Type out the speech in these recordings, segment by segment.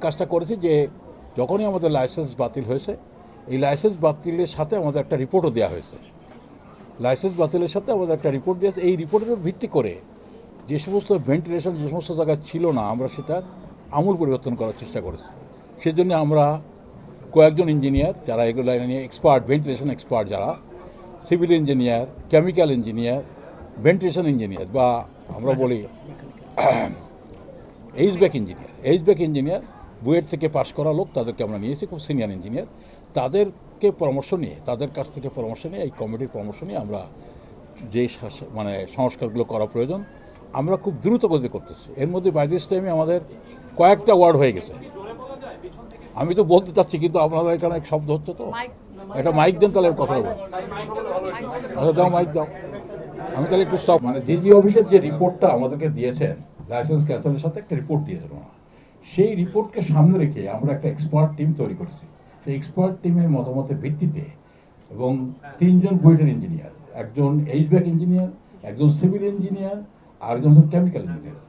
কাজটা করেছি যে যখনই আমাদের লাইসেন্স বাতিল হয়েছে, এই লাইসেন্স বাতিলের সাথে আমাদের একটা রিপোর্টও দেওয়া হয়েছে। লাইসেন্স বাতিলের সাথে আমাদের একটা রিপোর্ট দিয়েছে। এই রিপোর্টের ভিত্তি করে যে সমস্ত ভেন্টিলেশন যে সমস্ত জায়গায় ছিল না, আমরা সেটা আমূল পরিবর্তন করার চেষ্টা করেছি। সেজন্য আমরা কয়েকজন ইঞ্জিনিয়ার যারা এগুলো নিয়ে এক্সপার্ট, ভেন্টিলেশন এক্সপার্ট যারা, civil engineer, chemical engineer, ventilation engineer বা আমরা বলি এইচব্যাক ইঞ্জিনিয়ার, বুয়েট থেকে পাশ করা লোক, তাদেরকে আমরা নিয়েছি, খুব সিনিয়র ইঞ্জিনিয়ার। তাদেরকে পরামর্শ নিয়ে, তাদের কাছ থেকে পরামর্শ নিয়ে, এই কমিটির পরামর্শ নিয়ে আমরা যে মানে সংস্কারগুলো করা প্রয়োজন আমরা খুব দ্রুত গতি করতেছি। এর মধ্যে বাই দিস টাইমে আমাদের কয়েকটা ওয়ার্ড হয়ে গেছে। আমি তো বলতে চাচ্ছি, কিন্তু আপনাদের এখানে এক শব্দ হচ্ছে, তো এটা মাইক দেন, তাহলে কথা বলবো। আচ্ছা দাও, মাইক দাও। আমি তাহলে একটু স্টপ। মানে ডিজি অফিসের যে রিপোর্টটা আমাদেরকে দিয়েছেন, লাইসেন্স ক্যান্সেলের সাথে একটা রিপোর্ট দিয়েছেন ওরা, সেই রিপোর্টকে সামনে রেখে আমরা একটা এক্সপার্ট টিম তৈরি করেছি। সেই এক্সপার্ট টিমের মতামতের ভিত্তিতে এবং 3 জন বুয়েটের ইঞ্জিনিয়ার, একজন এইচব্যাক ইঞ্জিনিয়ার, একজন সিভিল ইঞ্জিনিয়ার, আর একজন কেমিক্যাল ইঞ্জিনিয়ার,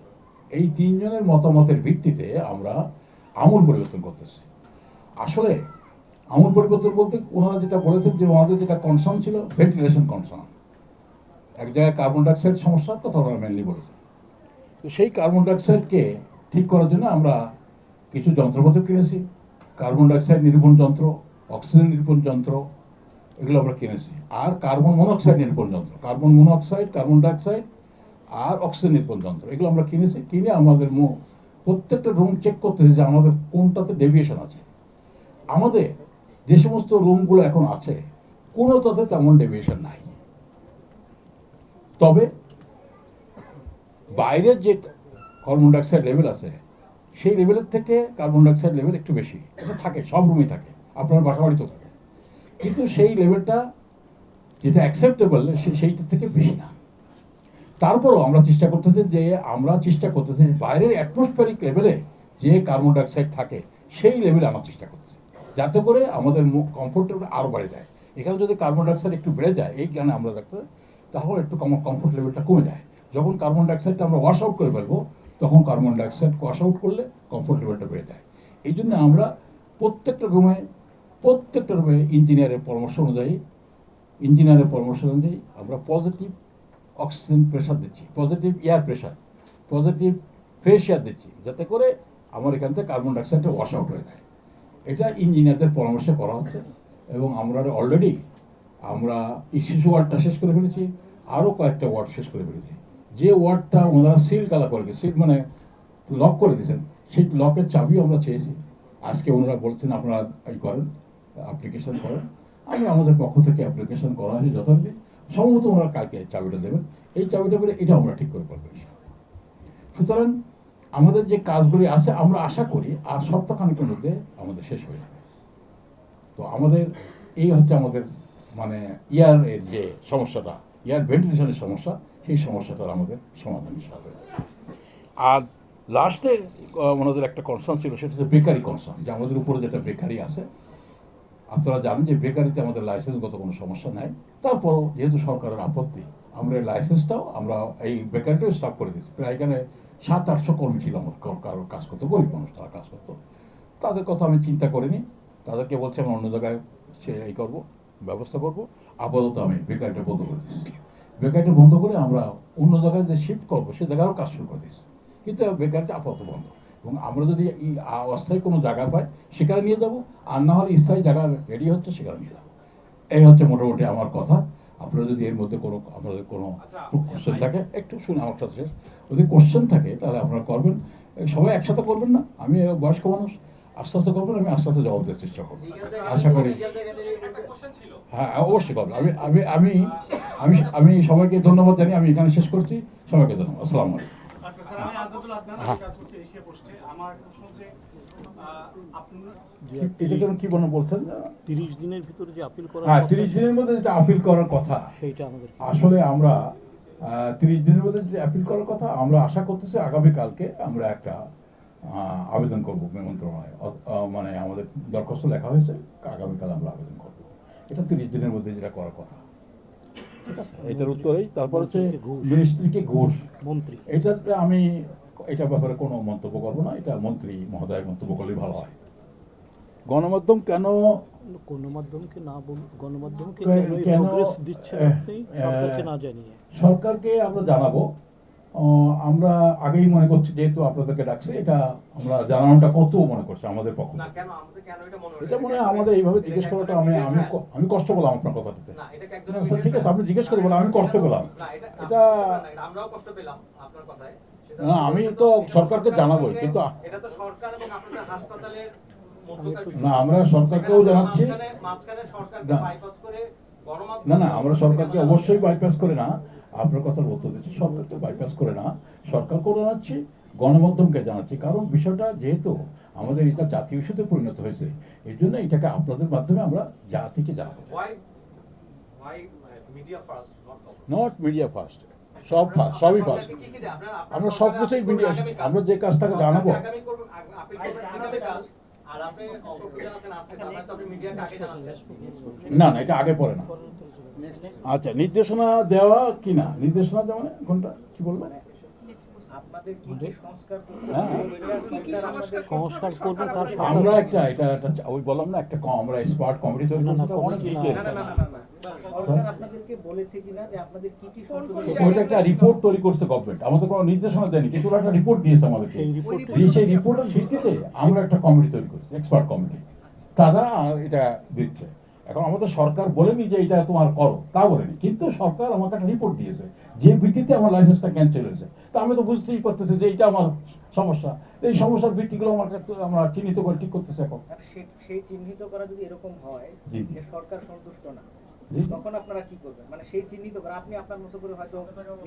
এই 3 জনের মতামতের ভিত্তিতে আমরা আমূল পরিবর্তন করতেছি। আসলে আমূল পরিবর্তন বলতে ওনারা যেটা বলেছেন যে ওনাদের যেটা কনসার্ন ছিল ভেন্টিলেশন কনসার্ন, এক জায়গায় কার্বন ডাইঅক্সাইড সমস্যার কথা ওনারা মেনলি বলেছেন। তো সেই কার্বন ডাইঅক্সাইডকে ঠিক করার জন্য আমরা কিছু যন্ত্রপাতি কিনেছি। কার্বন ডাইঅক্সাইড নিরূপণ যন্ত্র, অক্সিজেন নিরূপণ যন্ত্র, এগুলো আমরা কিনেছি। আর কার্বন মনোক্সাইড নিরূপণ যন্ত্র, কার্বন মনোক্সাইড, কার্বন ডাইঅক্সাইড আর অক্সিজেন নিরূপণ যন্ত্র, এগুলো আমরা কিনেছি। কিনে আমাদের প্রত্যেকটা রুম চেক করতেছি যে আমাদের কোনটাতে ডেভিয়েশন আছে। আমাদের যে সমস্ত রুমগুলো এখন আছে কোনোটাতে তেমন ডেভিয়েশন নাই, তবে বাইরের যে কার্বন ডাইঅক্সাইড লেভেল আছে সেই লেভেলের থেকে কার্বন ডাইঅক্সাইড লেভেল একটু বেশি। এটা থাকে, সব রুমেই থাকে, আপনার বাসা বাড়িতেও থাকে, কিন্তু সেই লেভেলটা যেটা অ্যাকসেপ্টেবল সেইটা থেকে বেশি না। তারপরও আমরা চেষ্টা করতেছি বাইরের অ্যাটমসফিয়ারিক লেভেলে যে কার্বন ডাইঅক্সাইড থাকে সেই লেভেলে আনার চেষ্টা করতেছি, যাতে করে আমাদের কমফোর্টেবল আরও বাড়ে যায়। এখানে যদি কার্বন ডাইঅক্সাইড একটু বেড়ে যায়, এই কারণে আমরা দেখতে তাহলে একটু কমফোর্ট লেভেলটা কমে যায়। যখন কার্বন ডাইঅক্সাইডটা আমরা ওয়াশ আউট করে ফেলবো, তখন কার্বন ডাইঅক্সাইড ওয়াশ আউট করলে কমফোর্ট লেভেলটা বেড়ে যায়। এই জন্য আমরা প্রত্যেকটা রুমে ইঞ্জিনিয়ারের পরামর্শ অনুযায়ী আমরা পজিটিভ অক্সিজেন প্রেশার দিচ্ছি, positive air pressure, positive fresh air দিচ্ছি, যাতে করে আমার এখান থেকে কার্বন ডাইঅক্সাইডটা ওয়াশ আউট হয়ে যায়। এটা ইঞ্জিনিয়ারদের পরামর্শে করা হচ্ছে। এবং আমরা অলরেডি শিশু ওয়ার্ডটা শেষ করে ফেলেছি, আরও কয়েকটা ওয়ার্ড শেষ করে ফেলেছি। যে ওয়ার্ডটা ওনারা সিল কালা করে সিল মানে লক করে দিয়েছেন, সেই লকের চাবিও আমরা চেয়েছি। আজকে ওনারা বলছেন আপনারা করেন, অ্যাপ্লিকেশন করেন। আমি আমাদের পক্ষ থেকে অ্যাপ্লিকেশন করা হয়েছে যথারীতি, সম্ভবত ওনারা কালকে চাবিটা দেবেন। এই চাবিটা পেলে এটা আমরা ঠিক করে পারবো। সুতরাং আমাদের যে কাজগুলি আছে আমরা আশা করি আর সপ্তাহখানেকের মধ্যে আমাদের শেষ হয়ে যাবে। তো আমাদের এই হচ্ছে আমাদের মানে এর যে সমস্যাটা, এয়ার ভেন্টিলেশনের সমস্যা, সেই সমস্যাটার আমাদের সমাধান হিসাবে। আর লাস্টে আমাদের একটা কনসার্ন ছিল, সেটা হচ্ছে বেকারি কনসার্ন, যে আমাদের উপরে যেটা বেকারি আছে। আপনারা জানেন যে বেকারিতে আমাদের লাইসেন্সগত কোনো সমস্যা নাই। তারপরও যেহেতু সরকারের আপত্তি, আমরা এই লাইসেন্সটাও আমরা এই বেকারিটাও স্টপ করে দিচ্ছি। প্রায় এখানে 700-800 কর্মী ছিল আমাদের, কারোর কাজ করতো, গরিব মানুষ তারা কাজ করতো। তাদের কথা আমি চিন্তা করিনি, তাদেরকে বলছি আমরা অন্য জায়গায় করবো, ব্যবস্থা করবো। আপাতত আমি বেকারিটা বন্ধ করে দিচ্ছি। বেকারিটা বন্ধ করে আমরা অন্য জায়গায় যে শিফট করবো সে জায়গায়ও কাজ শুরু করে দিচ্ছি, কিন্তু বেকারিটা আপাতত বন্ধ। এবং আমরা যদি এই অস্থায়ী কোনো জায়গা পাই সেখানে নিয়ে যাবো, আর না হলে স্থায়ী জায়গা রেডি হচ্ছে সেখানে নিয়ে যাবো। এই হচ্ছে মোটামুটি আমার কথা। আপনারা যদি এর মধ্যে আমাদের কোনো কোশ্চেন থাকে একটু শুনে আমার সাথে শেষ, যদি কোশ্চেন থাকে তাহলে আপনারা করবেন। সবাই একসাথে করবেন না, আমি বয়স্ক মানুষ, আস্তে আস্তে করবেন, আমি আস্তে আস্তে জবাব দেওয়ার চেষ্টা করবো, আশা করি। হ্যাঁ অবশ্যই করবেন। আমি আমি আমি আমি সবাইকে ধন্যবাদ জানিয়ে আমি এখানে শেষ করছি। সবাইকে ধন্যবাদ। আসসালামু আলাইকুম। এটা কেন কি বলছেন 30 দিনের ভিতরে যে আপিল করা, হ্যাঁ 30 দিনের মধ্যে যেটা আপিল করার কথা, সেইটা আমাদের আসলে আমরা 30 দিনের মধ্যে যে আপিল করার কথা, আমরা আশা করতেছি আগামীকালকে আমরা একটা আবেদন করব মন্ত্রণালয়ে। মানে আমাদের দরখাস্ত লেখা হয়েছে, আগামীকাল আমরা আবেদন করব। এটা 30 দিনের মধ্যে যেটা করার কথা, ঠিক আছে। এটার উত্তরেই তারপর হচ্ছে মিনিস্ট্রিকে ঘুষ মন্ত্রী, এটাতে আমি এটার ব্যাপারে কোনো মন্তব্য করবো না, এটা মন্ত্রী মহোদয় মন্তব্য করলেই ভালো হয়। গণমাধ্যম কেন গণমাধ্যমকে না বল, গণমাধ্যমকে কেন- কেন কেন, প্রোগ্রেস দিচ্ছে আপনি সরকারকে না জানিয়ে? সরকারকে আমরা জানাবো। আমরা আগেই মনে করছি, যেহেতু আপনাদেরকে ডাকছে, এটা আমরা জানানোটা কত মনে করছি আমাদের পক্ষ না, থেকে। কেন আমাদের কেন এটা মনে হলো? এটা মনে হয় আমাদের এইভাবে জিজ্ঞেস করাটা আমি কষ্ট পেলাম আপনার কথাটাতে। না, এটা কি না, একদম স্যার, ঠিক আছে, আপনি জিজ্ঞেস করে বলেন, আমি কষ্ট পেলাম। না, এটা এটা আমরাও কষ্ট পেলাম আপনার কথায়। সেটা না, আমি তো সরকারকে জানাবোই, কিন্তু এটা তো সরকার এবং আপনাদের হাসপাতালের মধ্যকার না, আমরা সরকারকেও জানাচ্ছি। মাঝখানে সরকারকে না। বাইপাস করে গণমাধ্যম। না, আমরা সরকারকে অবশ্যই বাইপাস করে না, আপনার কথার উত্তর দিচ্ছি, সরকারকে বাইপাস করে না, সরকারকেও জানাচ্ছি, গণমাধ্যমকে জানাচ্ছি। কারণ বিষয়টা যেহেতু আমাদের এটা জাতীয় ইস্যুতে পরিণত হয়েছে, এই জন্য এটাকে আপনাদের মাধ্যমে আমরা জাতিকে জানাতে চাই। Why media first, not government? Not media first, সবই ফার্স্ট। আমরা সব কিছুই মিডিয়া, আমরা যে কাজটাকে জানাবো। আগামী করবেন, আপিল করবেন আগামীকাল। আর আপনি অপরকে জানাচ্ছেন আজকে, তার মানে তো আপনি মিডিয়াকে আগে জানাচ্ছেন। না, এটা আগে পড়ে না। আচ্ছা, নির্দেশনা দেওয়া কি না, নির্দেশনা দেওয়া মানে কোনটা কি বলবো? আপনাদের কি কি সংস্কার করতে হ্যাঁ। হবে? এটা সরকার সংস্কার করবে তার আমরা এটা ওই বললাম না, একটা আমরা স্মার্ট কমিটি তৈরি করছি, এটা অনেক ডিটেইল। সরকার আপনাদেরকে বলেছে কিনা যে আপনাদের কি কি সংশোধন ওইটা একটা রিপোর্ট তৈরি করছে গভর্নমেন্ট, আমাদের কোনো নির্দেশনা দেয়নি, কিন্তু ওরা একটা রিপোর্ট দিয়েছে আমাদেরকে। সেই রিপোর্টে দিয়ে সেই রিপোর্টের ভিত্তিতে আমরা একটা কমিটি তৈরি করছি, এক্সপার্ট কমিটি, তারা এটা দিচ্ছে। এখন আমাদের সরকার বলেনি যে এটা তোমার করো, তা বলেনি, কিন্তু সরকার আমাকে একটা রিপোর্ট দিয়েছে, যে ভিত্তিতে আমার লাইসেন্সটা ক্যান্সেল হয়েছে। তা আমি তো বুঝতেই পারতেছি যে এটা আমার সমস্যা, এই সমস্যার ভিত্তিগুলো আমরা চিহ্নিত করে ঠিক করতেছি এখন। সেই চিহ্নিত করা যদি এরকম হয় জি। যে সরকার সন্তুষ্ট না, জি। তখন আপনারা কি করবেন? মানে সেই চিহ্নিত করা আপনি আপনার মতো করে হয়তো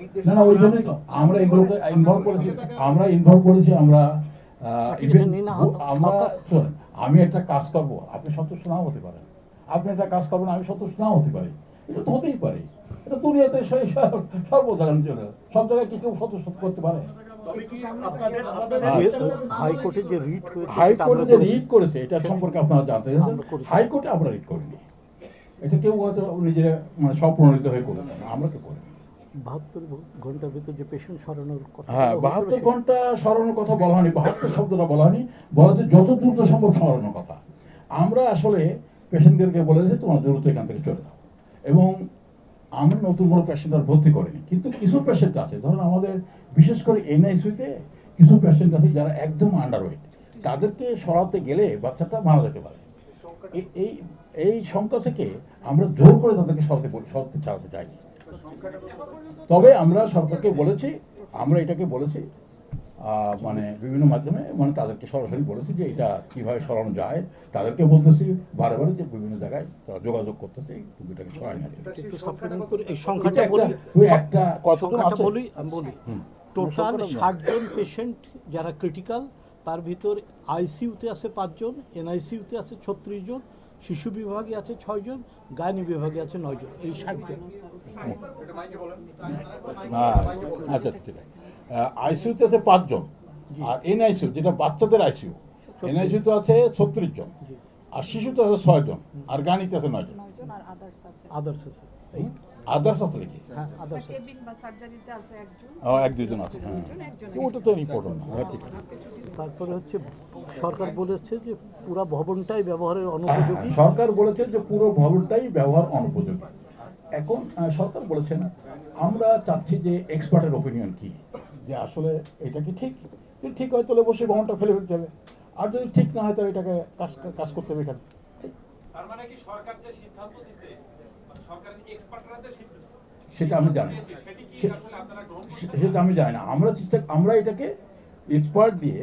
নির্দেশ। না, ওই জন্যই তো আমরা এগুলোকে ইনভলভ করেছি, আমরা আমরা শোনেন, আমি একটা কাজ করব, আপনি সন্তুষ্ট নাও হতে পারেন, আপনি একটা কাজ করবেন, আমি সন্তুষ্ট নাও হতে পারি, এটা তো হতেই পারে। এটা দুনিয়াতে সর্বজায়গায় চলে, সব জায়গায় কি কেউ সন্তুষ্ট করতে পারে? হাইকোর্টে যে রিট হয়েছে, হাইকোর্টে যে রিট করেছে, এটা সম্পর্কে আপনারা জানতে চাইছেন। আমরা করেছি। হাইকোর্টে আমরা রিট করিনি, এটা কেউ হয়তো নিজেরা মানে স্বপ্রণোদিত হয়ে করেছে, আমরা কেউ করিনি। 72 ঘন্টার ভিতর যে পেশেন্ট সরানোর কথা হ্যাঁ, বলা হয়েছিল, 72 ঘন্টা সরানোর কথা বলা হয়নি, 72 শব্দটা বলা হয়নি, বলা হচ্ছে যত দ্রুত সম্ভব সরানোর কথা। আমরা আসলে পেশেন্টদেরকে বলেছি তোমার দ্রুত এখান থেকে চলে যাও, এবং আমরা নতুন কোনো পেশেন্ট আর ভর্তি করিনি। কিন্তু কিছু পেশেন্ট আছে, ধরুন আমাদের বিশেষ করে এনআইসিউতে কিছু পেশেন্ট আছে যারা একদম আন্ডারওয়েট, তাদেরকে সরাতে গেলে বাচ্চাটা মারা যেতে পারে। এই সংখ্যা থেকে আমরা জোর করে তাদেরকে সরাতে চালাতে চাইনি। তবে আমরা সরকারকে বলেছি, আমরা এটাকে বলেছি মানে বিভিন্ন মাধ্যমে, মানে তাদেরকে সরাসরি বলেছি যে এটা কিভাবে সরানো যায়, তাদেরকে বলতেছি বারে বারে যে বিভিন্ন জায়গায় তারা যোগাযোগ করতেছে এটাকে সরাই নিতে। একটু সাপ্লিমেন্ট করে এই সংখ্যাটা বলি, একটা কতজন সংখ্যাটা আছে? বলি, আমি বলি হুম। টোটাল সংখ্যাটা বলো। 60 জন পেশেন্ট যারা ক্রিটিক্যাল, তার ভিতর আইসিইউতে আছে 5 জন, এনআইসিইউতে আছে 36 জন, শিশু বিভাগে আছে 6 জন, গাইনি বিভাগে আছে 9 জন, এই 60 জন। আচ্ছা, ঠিক আছে। আইসিইউতে আছে 5 জন, আর এনআইসিইউ যেটা বাচ্চাদের আইসিইউ, এনআইসিইউতে আছে 36 জন, আর শিশুতে আছে 6 জন, আর গানিতে আছে 9 জন। আদার্স আছে, এই আদার্স আছে নাকি? হ্যাঁ আদার্স আছে। কেবিন বা সার্জারিতে আছে একজন, এক দুজন আছে, হ্যাঁ, ওটা তো ইম্পর্টেন্ট না। হ্যাঁ, ঠিক আছে। তারপরে হচ্ছে সরকার বলেছে যে পুরো ভবনটাই ব্যবহারের অনুপযোগী। সরকার বলেছে যে পুরো ভবনটাই ব্যবহার অনুপযোগী। এখন সরকার বলেছেন, আমরা চাচ্ছি যে এক্সপার্টের ওপিনিয়ন কি, যে আসলে এটা কি ঠিক, যদি ঠিক হয় তাহলে বসে ভবনটা ফেলে ফেলতে হবে, আর যদি ঠিক না হয় তাহলে এটাকে কাজ করতে হবে এখানে। তার মানে কি সরকার যে সিদ্ধান্ত দিতে, সরকারের এক্সপার্টরা যে সিদ্ধান্ত সেটা আমি জানি না, সেটি কি সে- আসলে আপনারা গ্রহণ করছেন? সেটা আমি জানি না। আমরা এটাকে এক্সপার্ট দিয়ে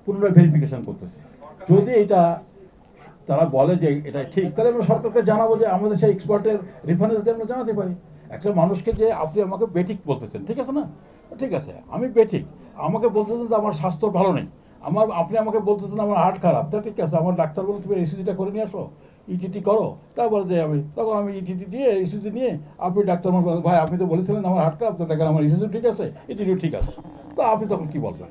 পুনরায় ভেরিফিকেশন করতেছি। যদি এটা তারা বলে যে এটা ঠিক, তাহলে আমরা সরকারকে জানাবো, যে আমাদের সেই এক্সপার্টের রেফারেন্স দিয়ে আমরা জানাতে পারি। একটা মানুষকে যে আপনি আমাকে বেঠিক বলতেছেন, ঠিক আছে না, ঠিক আছে, আমি বেঠিক, আমাকে বলতেছেন যে আমার স্বাস্থ্য ভালো নেই, আপনি আমাকে বলতেছেন আমার হার্ট খারাপ, তা ঠিক আছে, আমার ডাক্তার বলে তুমি ইসিজিটা করে নিয়ে আসো, ইটিটি করো, তারপরে যে তখন আমি ইটিটি দিয়ে ইসিজি নিয়ে, আপনি ডাক্তার মনে ভাই আপনি তো বলেছিলেন আমার হার্ট খারাপ, তো দেখেন আমার ইসিজি ঠিক আছে, ইটিটিও ঠিক আছে, তা আপনি তখন কি বলবেন?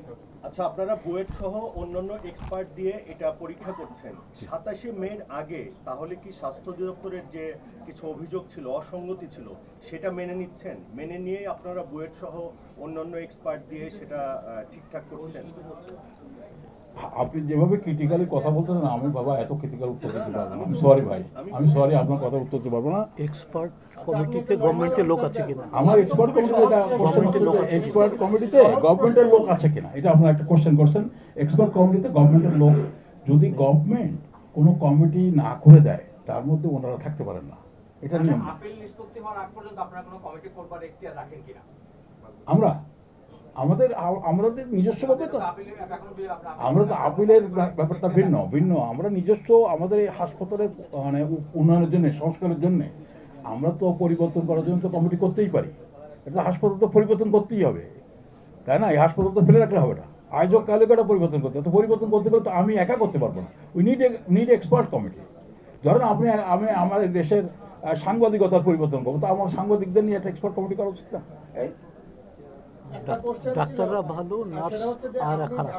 আচ্ছা, আপনারা বুয়েট সহ অন্যান্য এক্সপার্ট দিয়ে এটা পরীক্ষা করছেন 27শে মের আগে, তাহলে কি স্বাস্থ্য অধিদপ্তরের যে কিছু অভিযোগ ছিল, অসঙ্গতি ছিল, সেটা মেনে নিচ্ছেন? মেনে নিয়ে আপনারা বুয়েট সহ অন্যান্য এক্সপার্ট দিয়ে সেটা ঠিকঠাক করছেন? আপনি যেভাবে ক্রিটিক্যালি কথা বলতেন না, আমি বাবা এত ক্রিটিক্যাল উত্তর দিতে পারবো না। আমি সরি ভাই, আমি সরি, আপনার কথা উত্তর দিতে পারবো না। এক্সপার্ট কমিটিতে গভর্নমেন্টের লোক আছে কিনা? আমার এক্সপার্ট কমিটিতে এটা কোশ্চেন হচ্ছে যে এক্সপার্ট কমিটিতে গভর্নমেন্টের লোক আছে কিনা, এটা আপনার একটা কোশ্চেন করছেন। এক্সপার্ট কমিটিতে গভর্নমেন্টের লোক, যদি গভর্নমেন্ট কোনো কমিটি না করে দেয় তার মধ্যে ওনারা থাকতে পারেন না, এটা নিয়ম। আপিল নিষ্পত্তি হওয়ার আগ পর্যন্ত আপনারা কোনো কমিটি করবার এখতিয়ার রাখেন কিনা? আমাদের নিজস্বভাবে তো আপিলের এখনো আমরা তো আপিলের ব্যাপারটা ভিন্ন। আমরা নিজস্ব আমাদের এই হাসপাতালের মানে উন্নয়নের জন্য, সংস্কারের জন্য আমরা তো পরিবর্তন করার জন্য তো কমিটি করতেই পারি। এটা হাসপাতাল তো পরিবর্তন করতেই হবে, তাই না? এই হাসপাতাল তো ফেলে রাখলে হবে না, আয়োজক কালিকাটা পরিবর্তন করতে হবে। তো পরিবর্তন করতে গেলে তো আমি একা করতে পারবো না, উই নিড এক্সপার্ট কমিটি। ধরেন আমি আমাদের দেশের সাংবাদিকতার পরিবর্তন করবো, তো আমার সাংবাদিকদের নিয়ে একটা এক্সপার্ট কমিটি করা উচিত না? ডাক্তাররা ভালো, নার্স আর খারাপ।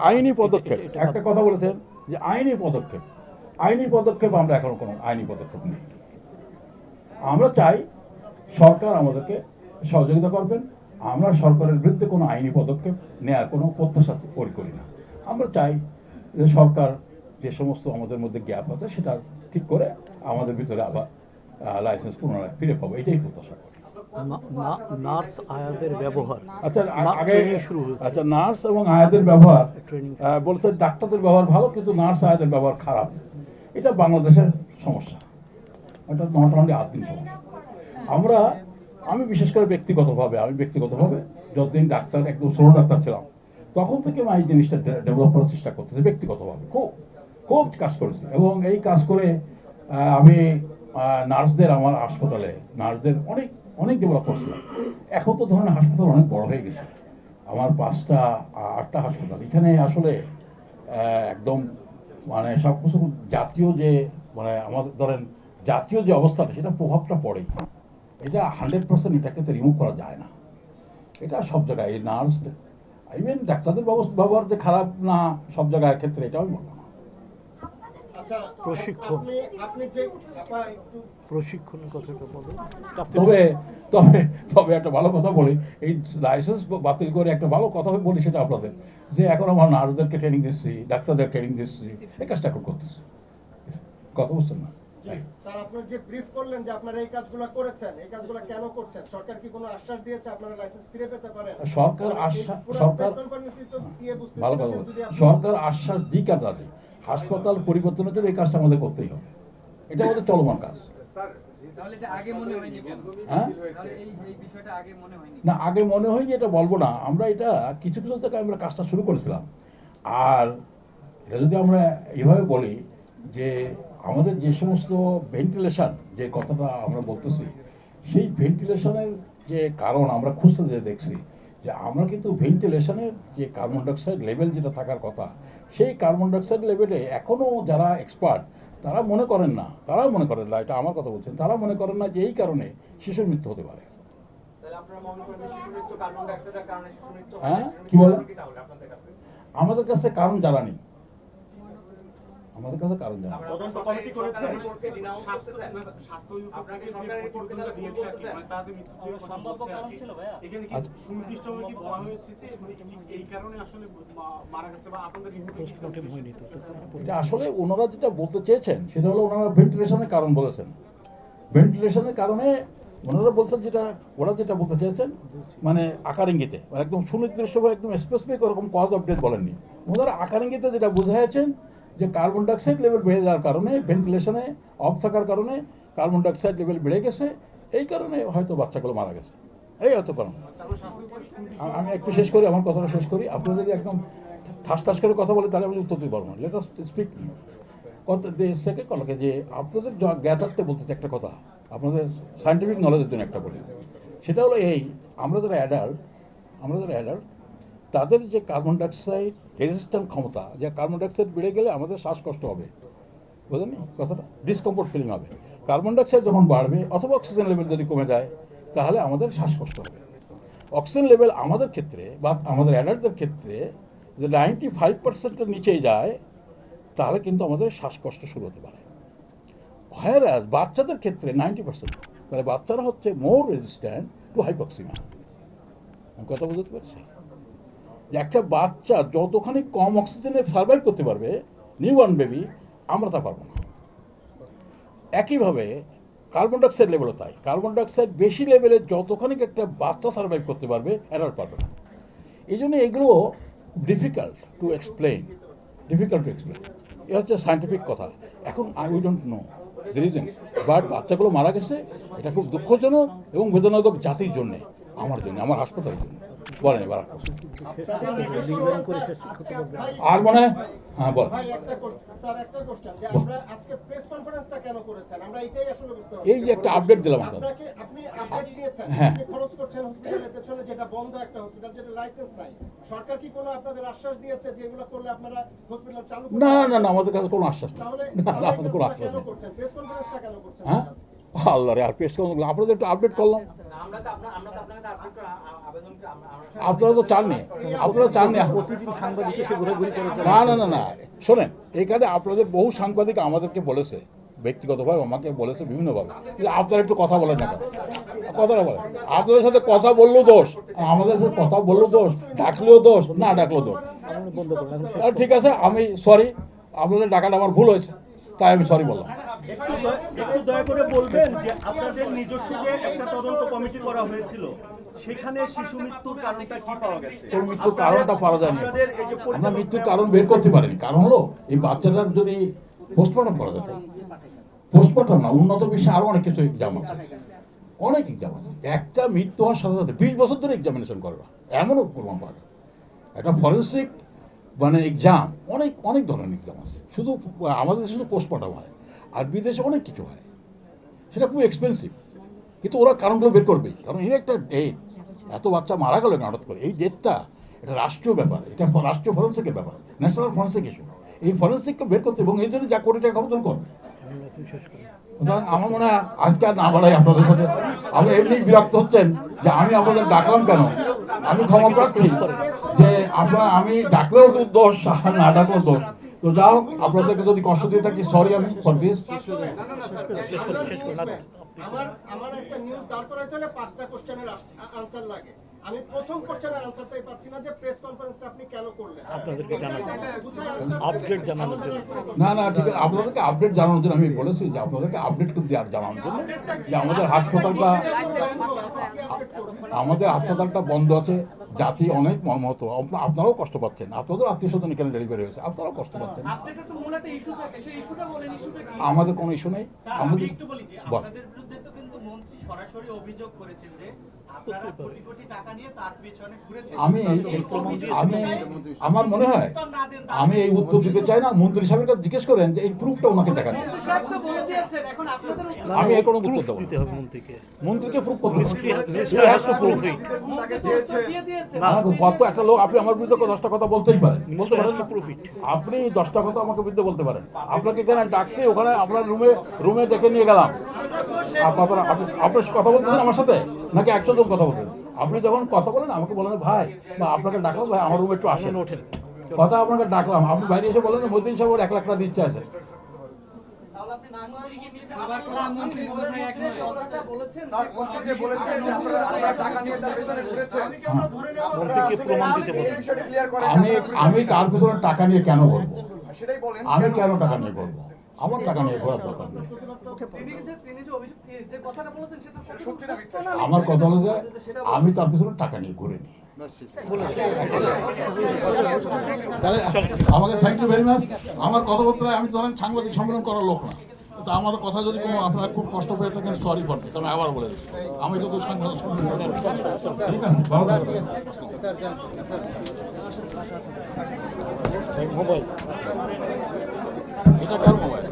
আইনি পদক্ষেপ, একটা কথা বলেছেন যে আইনি পদক্ষেপ আমরা এখন কোনো আইনি পদক্ষেপ নেই। আমরা চাই সরকার আমাদেরকে সহযোগিতা করবেন। আমরা সরকারের বিরুদ্ধে কোনো আইনি পদক্ষেপ নেওয়ার কোনো প্রত্যাশা করি না। আমরা চাই যে সরকার যে সমস্ত আমাদের মধ্যে গ্যাপ আছে সেটা ঠিক করে আমাদের ভিতরে আবার লাইসেন্স পুনরায় ফিরে পাবো, এটাই প্রত্যাশা করি। নার্স আয়াদের ব্যবহার, আচ্ছা নার্স এবং আয়াদের ব্যবহার বলতে ডাক্তারদের ব্যবহার ভালো, কিন্তু নার্স আয়াদের ব্যবহার খারাপ। এটা বাংলাদেশের সমস্যা, এটা মোটামুটি আদিম সমস্যা। আমি বিশেষ করে ব্যক্তিগতভাবে যতদিন ডাক্তার একদম ছোট ডাক্তার ছিলাম তখন থেকে আমি এই জিনিসটা ডেভেলপ করার চেষ্টা করতেছি। ব্যক্তিগতভাবে খুব কাজ করেছি, এবং এই কাজ করে আমি নার্সদের, আমার হাসপাতালে নার্সদের অনেক ডেভেলপ করছিলাম। এখন তো ধরনের হাসপাতাল অনেক বড় হয়ে গেছে, আমার 5টা 8টা হাসপাতাল। এখানে আসলে একদম মানে সব কিছু জাতীয় যে মানে আমাদের ধরেন জাতীয় যে অবস্থাটা, সেটা প্রভাবটা পড়েই। এটা 100% এটাকে তো রিমুভ করা যায় না। এটা সব জায়গায় এই নার্স ইভেন ডাক্তারদের ব্যবহার যে খারাপ না সব জায়গায় ক্ষেত্রে, এটা আমি বলবো না। প্রশিক্ষণের কথাটা বলুন। তবে একটা ভালো কথা বলি, এই লাইসেন্স বাতিল করে একটা ভালো কথা বলি সেটা আপনাদের, যে এখন আমার নার্সদেরকে ট্রেনিং দিচ্ছি, ডাক্তারদের ট্রেনিং দিচ্ছি, এই কাজটা এখন করতেছি। কথা বুঝছেন না? স্যার, আপনারা যে ব্রিফ করলেন যে আপনারা এই কাজগুলো করেছেন, এই কাজগুলো কেন করছেন? সরকার কি কোনো আশ্বাস দিয়েছে আপনারা লাইসেন্স ফিরে পেতে পারেন? সরকার আশ্বাস দিক আর না দিক, হাসপাতাল পরিবর্তনের জন্য এই কাজটা আমাদের করতেই হবে। এটা আমাদের চলমান কাজ। না, আগে মনে হয়নি এটা বলবো না। আমরা এটা কিছু জায়গায় আমরা কাজটা শুরু করেছিলাম। আর এটা যদি আমরা এইভাবে বলি যে আমাদের যে সমস্ত ভেন্টিলেশন যে কথাটা আমরা বলতেছি, সেই ভেন্টিলেশনের যে কারণ আমরা খুঁজতে যেয়ে দেখছি যে আমরা কিন্তু ভেন্টিলেশনের যে কার্বন ডাইঅক্সাইড লেভেল যেটা থাকার কথা, সেই কার্বন ডাইঅক্সাইড লেভেলে এখনও যারা এক্সপার্ট তারাও মনে করেন না, এটা আমার কথা বলছেন, তারা মনে করেন না যে এই কারণে শিশুর মৃত্যু হতে পারে। হ্যাঁ, কি বলেন? আমাদের কাছে কারণ জানা নেই। তদন্ত কমিটি করেছে। এটা আসলে ওনারা যেটা বলতে চেয়েছেন সেটা হলো ওনারা ভেন্টিলেশনের কারণ বলেছেন। ভেন্টিলেশনের কারণে ওনারা বলছেন ওরা যেটা বলতে চেয়েছেন মানে আকার ইঙ্গিতে, একদম সুনির্দিষ্টভাবে একদম স্পেসিফিক ওরকম কজ অফ ডেথ বলেননি। ওনারা আকার ইঙ্গিতে যেটা বোঝাচ্ছেন যে কার্বন ডাইঅক্সাইড লেভেল বেড়ে যাওয়ার কারণে, ভেন্টিলেশনে অফ থাকার কারণে কার্বন ডাইঅক্সাইড লেভেল বেড়ে গেছে, এই কারণে হয়তো বাচ্চাগুলো মারা গেছে, এই হয়তো কারণ। আমি একটু শেষ করি, আমার কথাটা শেষ করি। আপনারা যদি একদম ঠাস করে কথা বলে তাহলে আমি উত্তর দিতে পারবো না। লেট আস স্পিক সেকে কলকে যে আপনাদের জ্ঞাতার্থে বলতেছে একটা কথা, আপনাদের সায়েন্টিফিক নলেজের জন্য একটা বলি, সেটা হলো এই, আমরা যারা অ্যাডাল্ট তাদের যে কার্বন ডাইঅক্সাইড রেজিস্ট্যান্ট ক্ষমতা, যে কার্বন ডাইঅক্সাইড বেড়ে গেলে আমাদের শ্বাসকষ্ট হবে, বুঝলেন কথাটা, ডিসকমফোর্ট ফিলিং হবে। কার্বন ডাইঅক্সাইড যখন বাড়বে অথবা অক্সিজেন লেভেল যদি কমে যায় তাহলে আমাদের শ্বাসকষ্ট হবে। অক্সিজেন লেভেল আমাদের ক্ষেত্রে বা আমাদের অ্যাডাল্টদের ক্ষেত্রে যে 95%-এর নিচে যায় তাহলে কিন্তু আমাদের শ্বাসকষ্ট শুরু হতে পারে। হায়ার বাচ্চাদের ক্ষেত্রে 90%, তাহলে বাচ্চারা হচ্ছে মোর রেজিস্ট্যান্ট টু হাইপক্সিমা। আমি কথা বুঝতে পারছি যে একটা বাচ্চা যতখানি কম অক্সিজেনে সার্ভাইভ করতে পারবে, নিউবর্ন বেবি, আমরা তা পারবো না। একইভাবে কার্বন ডাইঅক্সাইড লেভেলও তাই। কার্বন ডাইঅক্সাইড বেশি লেভেলে যতখানি একটা বাচ্চা সার্ভাইভ করতে পারবে, অ্যাডাল্ট পারবে না। এই জন্য এগুলো ডিফিকাল্ট টু এক্সপ্লেইন। এ হচ্ছে সায়েন্টিফিক কথা। এখন we don't know the reason, but বাচ্চাগুলো মারা গেছে, এটা খুব দুঃখজনক এবং বেদনাদায়ক জাতির জন্যে, আমার জন্য, আমার হাসপাতালের জন্য। বলেন এবার আর মনে হ্যাঁ বল। ভাই একটা স্যার একটা কোশ্চেন যে আমরা আজকে প্রেস কনফারেন্সটা কেন করেছেন, আমরা এটাই আসলে বুঝতে পারছি। এই যে একটা আপডেট দিলাম আপনাকে, আপনি আপডেট দিয়েছেন, হ্যাঁ। আপনি খরচ করছেন হসপিটালের পেছনে, যেটা বন্ধ একটা হসপিটাল, যেটা লাইসেন্স নাই। সরকার কি কোনো আপনাদের আশ্বাস দিয়েছে যে এগুলো করলে আপনারা হসপিটাল চালু করবেন? না আমাদের কাছে কোনো আশ্বাস নেই। তাহলে না আমাদের কোনো আশ্বাস কেন নেই। করছেন, প্রেস কনফারেন্সটা কেন করছেন হ্যাঁ আল্লাহ রে, আর প্রেস কনফারেন্স আপনাদের একটু আপডেট করলাম। আমরা তো আপনার কাছে আপডেট করে আবেদন করে আপনারা তো চাননি, আপনারা চাননি। প্রতিদিন সাংবাদিক এসে ঘোরাঘুরি করে না শোনেন, এখানে আপনাদের বহু সাংবাদিক আমাদেরকে বলেছে, ব্যক্তিগতভাবে আমাকে বলেছে বিভিন্নভাবে, যে আপনারা একটু কথা বলেন না, কথাটা বলেন। আপনাদের সাথে কথা বললেও দোষ, আমাদের সাথে কথা বললেও দোষ, ডাকলেও দোষ, না ডাকলেও দোষ। বন্ধ করলেন। আর ঠিক আছে, আমি সরি, আপনাদের ডাকাটা আমার ভুল হয়েছে, তাই আমি সরি বললাম। একটু দয়া করে বলবেন যে আপনাদের নিজস্ব যে একটা তদন্ত কমিটি করা হয়েছিল, সেখানে শিশু মৃত্যুর কারণটা কি পাওয়া গেছে? তোর মৃত্যুর কারণটা পাওয়া যায়নি। আপনাদের এই যে আমরা মৃত্যুর কারণ বের করতে পারিনি। কারণ হলো এই বাচ্চাটার যদি পোস্টমর্টম করা যেত, পোস্টমর্টম না, উন্নত বিশ্বে আরো অনেক কিছু এক্সাম আছে, অনেক এক্সাম আছে। একটা মৃত্যু হওয়ার সাথে সাথে 20 বছর ধরে এক্সামিনেশন করবা, এমনও প্রমাণ পাওয়া যায়। একটা ফরেন্সিক মানে এক্সাম, অনেক ধরনের এক্সাম আছে। শুধু আমাদের দেশে শুধু পোস্টমর্টম হয়, আর বিদেশে অনেক কিছু হয়, সেটা খুব এক্সপেন্সিভ। কিন্তু ওরা কারণগুলো বের করবেই, কারণ এই একটা ডেথ, এত বাচ্চা মারা গেল হঠাৎ করে, এই ডেথটা এটা রাষ্ট্রীয় ব্যাপার, এটা রাষ্ট্রীয় ফরেন্সিকের ব্যাপার, ন্যাশনাল ফরেন্সিক ইস্যু। এই ফরেন্সিককে বের করতে, এবং এই জন্য যা কোটি টাকা খরচ করবে। সুতরাং আমার মনে হয় আজকে আর না বলাই আপনাদের সাথে, আপনি এমনি বিরক্ত হচ্ছেন যে আমি আপনাদের ডাকলাম কেন। আমি ক্ষমা প্রার্থী যে আপনারা, আমি ডাকলেও তো দোষ, আর না ডাকলেও দোষ। তো যাও, আপনাদেরকে যদি কষ্ট দিয়ে থাকি, সরি আমি ফর দিস। আমার একটা নিউজ দাঁড় করাইতে হলে 5টা কোশ্চেনের আনসার লাগে। আমি প্রথম কোশ্চেনের আনসারটাই পাচ্ছি না, যে প্রেস কনফারেন্সটা আপনি কেন করলেন। আপনাদেরকে আপডেট জানানোর জন্য। না ঠিক আছে, আপনাদেরকে আপডেট জানানোর জন্য আমি বলেছি যে আপনাদেরকে আপডেট দেওয়ার জানানোর জন্য যে আমাদের হাসপাতালটা বন্ধ আছে, জাতি অনেক মর্মাহত, আপনারাও কষ্ট পাচ্ছেন, আপনাদের আত্মীয় স্বজন এখানে ডেলিভারি হয়েছে, আপনারাও কষ্ট পাচ্ছেন। আপনাদের তো মূল একটা ইস্যু থাকে, সেই ইস্যুটা বলেন, ইস্যুটা কি? আমাদের কোনো ইস্যু নেই। আমি একটু বলি যে বল। আপনাদের বিরুদ্ধে তো কিন্তু মন্ত্রী সরাসরি অভিযোগ করেছেন যে আপনারা কোটি কোটি টাকা নিয়ে তার পেছনে ঘুরেছেন। আমি আমার মনে হয় আমি এই উত্তর দিতে চাই না। মন্ত্রী সাহেবের কাছে জিজ্ঞেস করেন যে এই প্রুফটা ওনাকে দেখান। সাহেব তো বলে দিয়েছেন, এখন আপনাদের আমি এই কোনো উত্তর দেবো দিতে না। হবে মন্ত্রীকে প্রুফ করতে হবে। মন্ত্রী তো উত্তর দিয়ে দিয়েছেন। কত একটা লোক, আপনি আমার বিরুদ্ধে 10টা কথা বলতেই পারেন, বলতে পারেন। আপনি 10টা কথা আমাকে বিরুদ্ধে বলতে পারেন। আপনাকে এখানে ডাকছি, ওখানে আপনার রুমে দেখে নিয়ে গেলাম, আপনি কথা বলতেছেন আমার সাথে নাকি 100 জন কথা বলতেন? আপনি যখন কথা বলেন আমাকে বলেন ভাই, বা আপনাকে ডাকলাম ভাই আমার রুমে একটু আসেন, কথা আপনাকে ডাকলাম, আপনি বাইরে এসে বলেন মহিউদ্দিন সাহেব ওর 1 লাখ টাকা দিচ্ছে আছে। আমি তার পিছনে টাকা নিয়ে কেন বলবো? আমি কেন টাকা নিয়ে বলবো? আমার টাকা নিয়ে ঘোরার দরকার নেই। আমার কথা হলো যে আমি তার পিছনে টাকা নিয়ে ঘুরিনি। তাহলে আমাকে থ্যাংক ইউ ভেরি মাচ। আমার কথাবার্তায় আমি ধরেন সাংবাদিক সম্মেলন করার লোক না, তো আমার কথা যদি কোনো আপনারা খুব কষ্ট পেয়ে থাকেন, সরি ফর দিস। আমি আবার বলে দিচ্ছি, আমি তো সাংবাদিক সম্মেলন ঠিক আছে, ভালো থাকবেন। মোবাইল এটা কার মোবাইল?